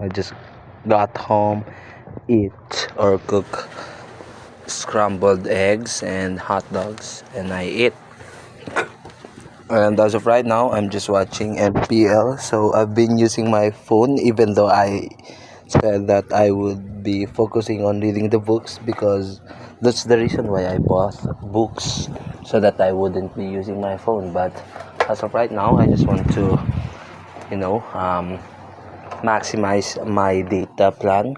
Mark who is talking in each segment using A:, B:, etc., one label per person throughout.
A: I just got home, eat or cook scrambled eggs and hot dogs, and I ate. And as of right now, I'm just watching NPL. So I've been using my phone, even though I said that I would be focusing on reading the books, because that's the reason why I bought books, so that I wouldn't be using my phone. But as of right now, I just want to, maximize my data plan,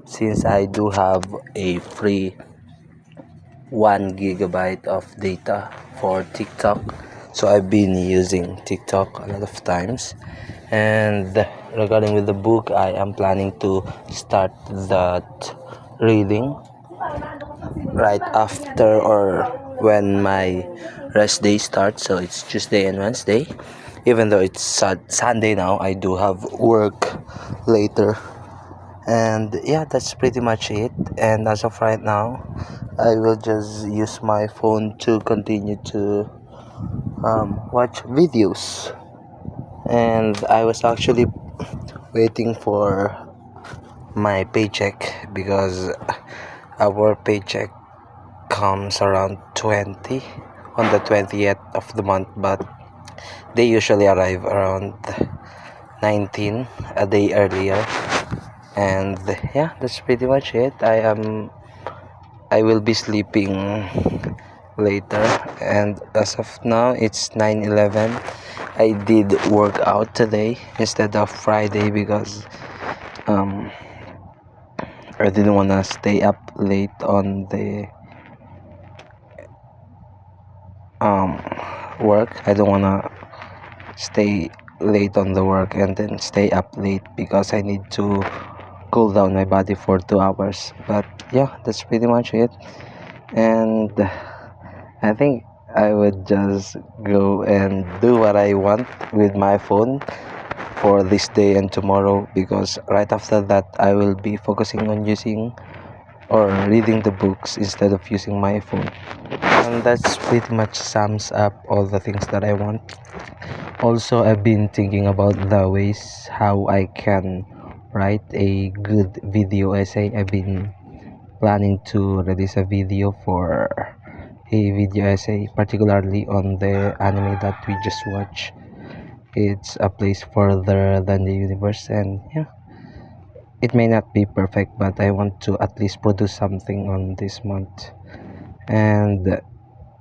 A: since I do have a free 1 gigabyte of data for TikTok. So I've been using TikTok a lot of times. And regarding with the book, I am planning to start that reading right after, or when my rest day starts. So it's Tuesday and Wednesday. Even though it's Sunday now, I do have work later. And yeah, that's pretty much it. And as of right now, I will just use my phone to continue to watch videos. And I was actually waiting for my paycheck, because our paycheck comes around 20 on the 20th of the month, but they usually arrive around 19 a day earlier. And yeah, that's pretty much it. I will be sleeping later, and as of now it's 9:11. I did work out today instead of Friday, because I didn't want to stay up late on the work. I don't want to stay late on the work and then stay up late, because I need to cool down my body for 2 hours. But yeah, that's pretty much it. And I think I would just go and do what I want with my phone for this day and tomorrow, because right after that I will be focusing on using or reading the books instead of using my phone. And that's pretty much sums up all the things that I want. Also, I've been thinking about the ways how I can write a good video essay. I've been planning to release a video for a video essay, particularly on the anime that we just watched. It's A Place Further Than the Universe, and yeah, it may not be perfect, but I want to at least produce something on this month. And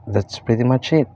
A: that's pretty much it.